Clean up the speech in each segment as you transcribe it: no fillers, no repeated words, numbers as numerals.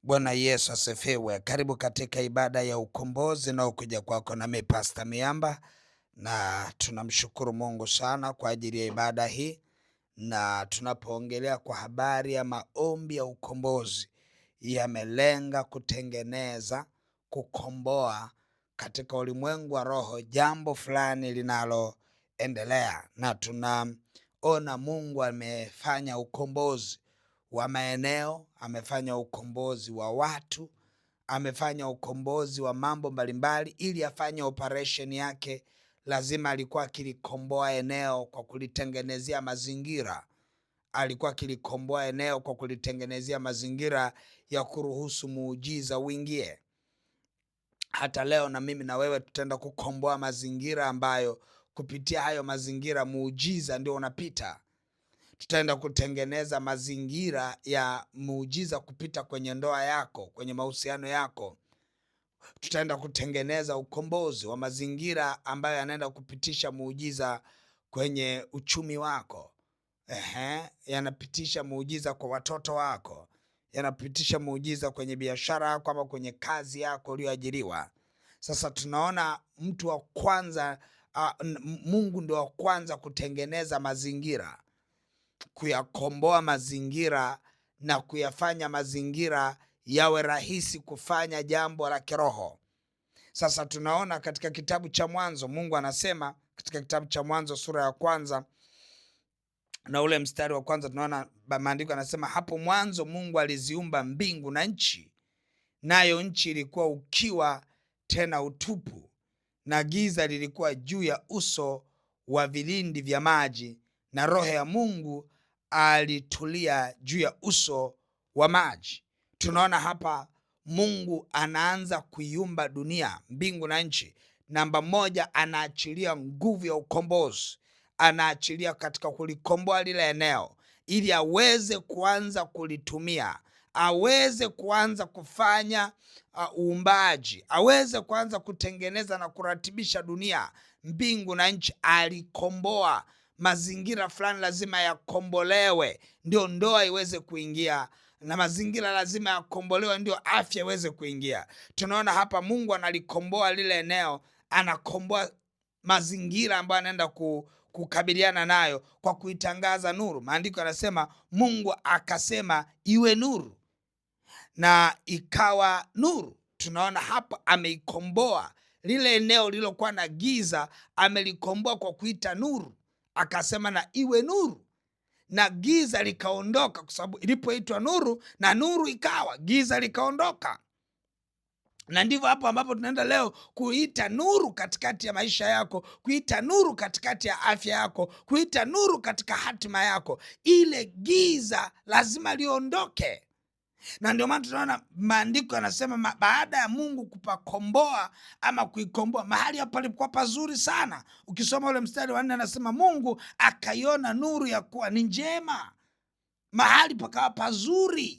Bwana Yesu asifiwe. Karibu katika ibada ya ukombozi na ukuja kwako nami Pastor Miamba, na tunamshukuru Mungu sana kwa ajili ya ibada hii, na tunapoongelea kwa habari ya maombi ya ukombozi, yamelenga kutengeneza, kukomboa katika ulimwengu wa roho jambo fulani linaloendelea, na tunaona Mungu amefanya ukombozi wa maeneo, amefanya ukombozi wa watu, amefanya ukombozi wa mambo mbalimbali. Ili afanye operation yake, lazima alikuwa akilikomboa eneo kwa kulitengenezea mazingira. Alikuwa akilikomboa eneo kwa kulitengenezea mazingira ya kuruhusu muujiza uingie. Hata leo na mimi na wewe tutaenda kukomboa mazingira ambayo kupitia hayo mazingira muujiza ndio unapita. Tutaenda kutengeneza mazingira ya muujiza kupita kwenye ndoa yako, kwenye mahusiano yako. Tutaenda kutengeneza ukombozi wa mazingira ambayo yanaenda kupitisha muujiza kwenye uchumi wako. Yanapitisha muujiza kwa watoto wako. Yanapitisha muujiza kwenye biashara yako ama kwenye kazi yako uliyoajiriwa. Sasa tunaona mtu wa kwanza, Mungu ndio wa kwanza kutengeneza mazingira, kuyakomboa mazingira na kuyafanya mazingira yawe rahisi kufanya jambo la kiroho. Sasa tunaona katika kitabu cha Mwanzo, Mungu anasema katika kitabu cha Mwanzo sura ya kwanza na ule mstari wa kwanza, tunaona maandiko anasema, hapo mwanzo Mungu aliziumba mbingu na nchi, nayo nchi ilikuwa ukiwa tena utupu, na giza lilikuwa juu ya uso wa vilindi vya maji, na roho ya Mungu alitulia juu ya uso wa maji. Tunaona hapa Mungu anaanza kuiumba dunia, mbingu na nchi. Namba moja, anaachilia nguvu ya ukombozi. Anaachilia katika kulikomboa lile eneo ili aweze kuanza kulitumia, aweze kuanza kufanya uumbaji, aweze kuanza kutengeneza na kuratibisha dunia, mbingu na nchi. Alikomboa mazingira fulani, lazima yakombolewe ndio ndoa iweze kuingia, na mazingira lazima yakombolewe ndio afya iweze kuingia. Tunaona hapa Mungu analikomboa lile eneo, anakomboa mazingira ambayo anaenda kukabiliana nayo kwa kuitangaza nuru. Maandiko yanasema Mungu akasema iwe nuru, na ikawa nuru. Tunaona hapa ameikomboa lile eneo lilokuwa na giza, amelikomboa kwa kuita nuru. Akasema na iwe nuru, na giza likaondoka, kwa sababu ilipoitwa nuru na nuru ikawa, giza likaondoka. Na ndivyo hapo ambapo tunaenda leo, kuita nuru katikati ya maisha yako, kuita nuru katikati ya afya yako, kuita nuru katika hatima yako. Ile giza lazima liondoke. Na ndio maana tunaona maandiko yanasema baada ya Mungu kupakomboa ama kuikomboa, mahali hapa palikuwa pazuri sana. Ukisoma ule mstari wa 4 anasema Mungu akaiona nuru ya kuwa ni njema. Mahali pakawa pazuri.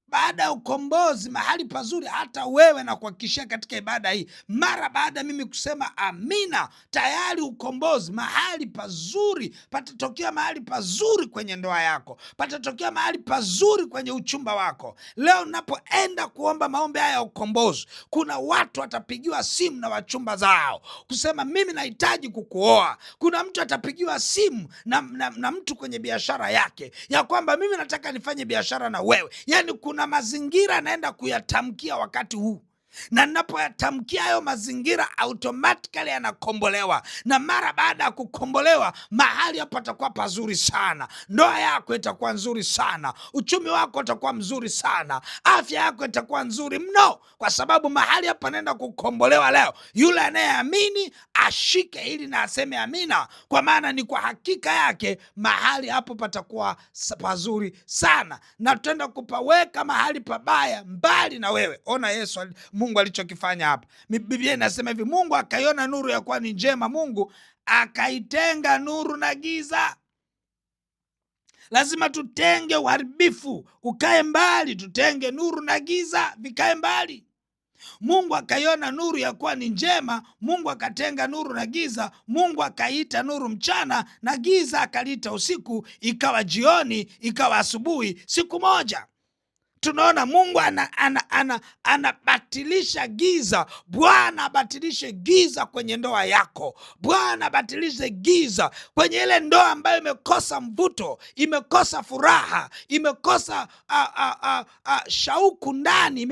Baada ya ukombozi, mahali pazuri. Hata wewe na kuhakikishia katika ibada hii, mara baada mimi kusema amina, tayari ukombozi, mahali pazuri. Patatokea mahali pazuri kwenye ndoa yako, patatokea mahali pazuri kwenye uchumba wako. Leo napoenda kuomba maombi haya ya ukombozi, kuna watu watapigiwa simu na wachumba zao kusema mimi nahitaji kukuoa. Kuna mtu atapigiwa simu na mtu kwenye biashara yake ya kwamba mimi nataka nifanye biashara na wewe. Yani kuna mazingira naenda kuyatamkia wakati huu, na ninapoyatamkia hayo mazingira automatically yanakombolewa. Na mara baada ya kukombolewa, mahali hapo patakuwa pazuri sana. Ndoa yako itakuwa nzuri sana, uchumi wako utakuwa mzuri sana, afya yako itakuwa nzuri mno, kwa sababu mahali hapo naenda kukombolewa leo. Yule anayeamini ashike hili na aseme amina, kwa maana ni kwa hakika yake mahali hapo patakuwa pazuri sana, na tutaenda kupaweka mahali pabaya mbali na wewe. Ona Mungu alichokifanya hapa. Biblia inasema hivi, Mungu akaiona nuru ya kuwa ni njema, Mungu akaitenga nuru na giza. Lazima tutenge uharibifu ukae mbali, tutenge nuru na giza vikae mbali. Mungu akaiona nuru ya kuwa ni njema, Mungu akatenga nuru na giza. Mungu akaita nuru mchana na giza akaliita usiku. Ikawa jioni, ikawa asubuhi, siku moja. tunaona Mungu anabatilisha giza. Bwana abatilishe giza kwenye ndoa yako. Bwana abatilishe giza kwenye ile ndoa ambayo imekosa mvuto, imekosa furaha, imekosa shauku ndani,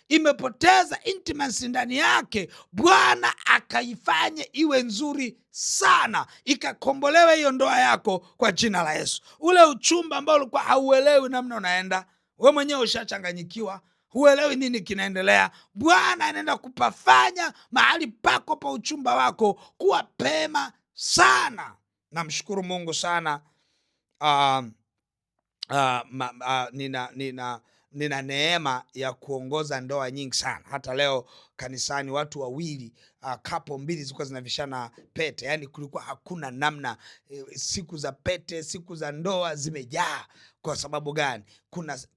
imepoteza intimacy ndani yake. Bwana akaifanye iwe nzuri sana, ikakombolewe hiyo ndoa yako kwa jina la Yesu. Ule uchumba ambao ulikuwa hauelewi namna unaenda, we mwenyewe ushachanganyikiwa, huelewi nini kinaendelea, Bwana anaenda kupafanya mahali pako pa uchumba wako kuwa pema sana. Namshukuru Mungu sana. Nina neema ya kuongoza ndoa nyingi sana. Hata leo kanisani watu wawili, kapo mbili zilikuwa zinavishana pete. Yani kulikuwa hakuna namna. Siku za pete, siku za ndoa zimejaa. Kwa sababu gani?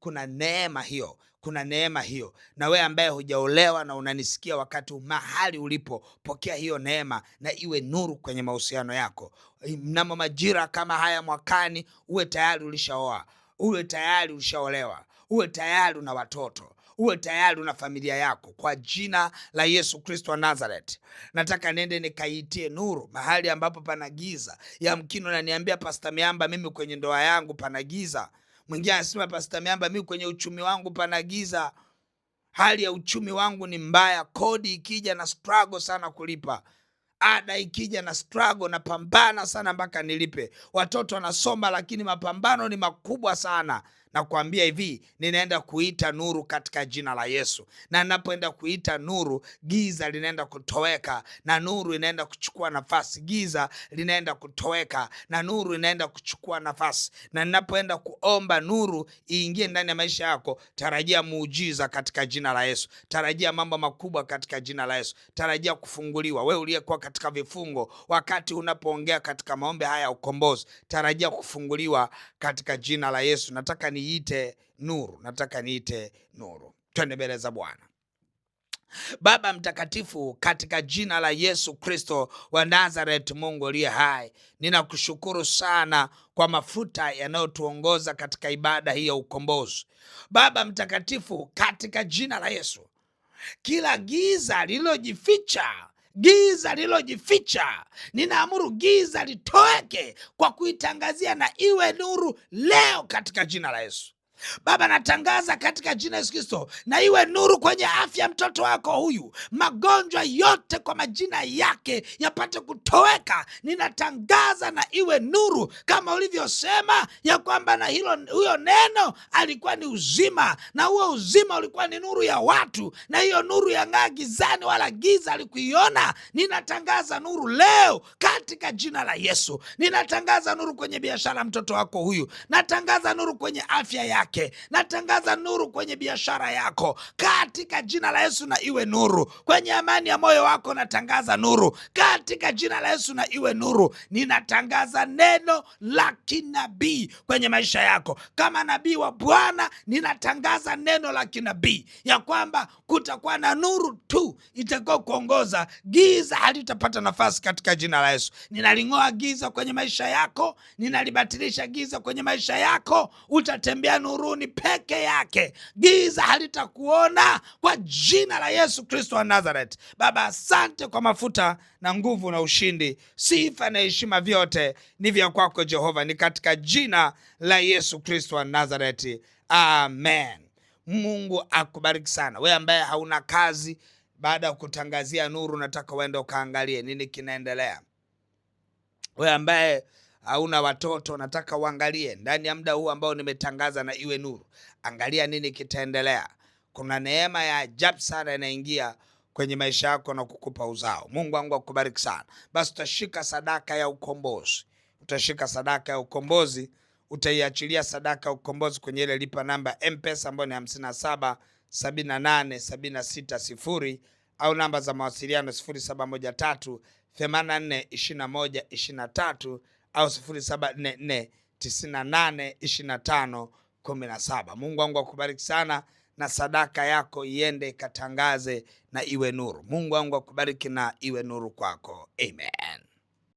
Kuna neema hiyo. Kuna neema hiyo. Na wewe ambaye hujaolewa na unanisikia wakati mahali ulipo, pokea hiyo neema na iwe nuru kwenye mahusiano yako. Mnamo majira kama haya mwakani, uwe tayari ulishaoa, uwe tayari ulishaolewa, uwe tayari una watoto, uwe tayari una familia yako. Kwa jina la Yesu Kristo wa Nazareth, nataka nende nikaitie nuru mahali ambapo pana giza. Yamkini unaniambia, Pastor Miamba, mimi kwenye ndoa yangu pana giza. Mwingine anasema, Pastor Miamba, mimi kwenye uchumi wangu pana giza. Hali ya uchumi wangu ni mbaya, kodi ikija na struggle sana kulipa, ada ikija na struggle, na pambana sana mpaka nilipe. Watoto wanasoma lakini mapambano ni makubwa sana. Na kuambia hivi, ninaenda kuita nuru katika jina la Yesu. Na ninapoenda kuita nuru, giza linaenda kutoweka na nuru inaenda kuchukua nafasi. Giza linaenda kutoweka na nuru inaenda kuchukua nafasi. Na ninapoenda kuomba nuru iingie ndani ya maisha yako, tarajia muujiza katika jina la Yesu. Tarajia mambo makubwa katika jina la Yesu. Tarajia kufunguliwa. Wewe uliyekuwa katika vifungo, wakati unapoongea katika maombi haya ya ukombozi, tarajia kufunguliwa katika jina la Yesu. Nataka niite nuru. Twende mbele za Bwana. Baba mtakatifu, katika jina la Yesu Kristo wa Nazareth, Mungu aliye hai, ninakushukuru sana kwa mafuta yanayotuongoza katika ibada hii ya ukombozi. Baba mtakatifu, katika jina la Yesu, kila giza lililojificha, ninaamuru giza litoweke kwa kuitangazia na iwe nuru leo katika jina la Yesu. Baba, natangaza katika jina la Yesu Kristo, na iwe nuru kwenye afya mtoto wako huyu. Magonjwa yote kwa majina yake yapate kutoweka. Ninatangaza na iwe nuru, kama ulivyosema ya kwamba na huyo neno alikuwa ni uzima, na huo uzima ulikuwa ni nuru ya watu, na hiyo nuru yang'aa gizani, wala giza alikuiona. Ninatangaza nuru leo katika jina la Yesu. Ninatangaza nuru kwenye biashara mtoto wako huyu. Natangaza nuru kwenye afya yake. Natangaza nuru kwenye biashara yako katika jina la Yesu, na iwe nuru kwenye amani ya moyo wako. Natangaza nuru katika jina la Yesu, na iwe nuru. Ninatangaza neno la kinabii kwenye maisha yako. Kama nabii wa Bwana, ninatangaza neno la kinabii ya kwamba kutakuwa na nuru tu itakao kuongoza. Giza halitapata nafasi katika jina la Yesu. Ninaling'oa giza kwenye maisha yako, ninalibatilisha giza kwenye maisha yako. Utatembea nuruni peke yake, giza halitakuona kwa jina la Yesu Kristo wa Nazareth. Baba, asante kwa mafuta na nguvu na ushindi. Sifa na heshima vyote ni vya kwako Jehova, ni katika jina la Yesu Kristo wa Nazareth, amen. Mungu akubariki sana. Wewe ambaye hauna kazi, baada ya kutangazia nuru, nataka uende ukaangalie nini kinaendelea. Wewe ambaye hauna watoto, nataka uangalie ndani ya muda huu ambao nimetangaza na iwe nuru. Angalia nini kitaendelea. Kuna neema ya ajabu sana inaingia kwenye maisha yako na kukupa uzao. Mungu wangu akubariki sana. Basi utashika sadaka ya ukombozi. Utaiachilia sadaka ya ukombozi kwenye ile lipa namba M-Pesa ambayo ni 57 78 76 0, au namba za mawasiliano 0713 84 21 23 au 0744 98 25 17. Mungu wangu akubariki sana, na sadaka yako iende ikatangaze na iwe nuru. Mungu wangu akubariki na iwe nuru kwako. Amen.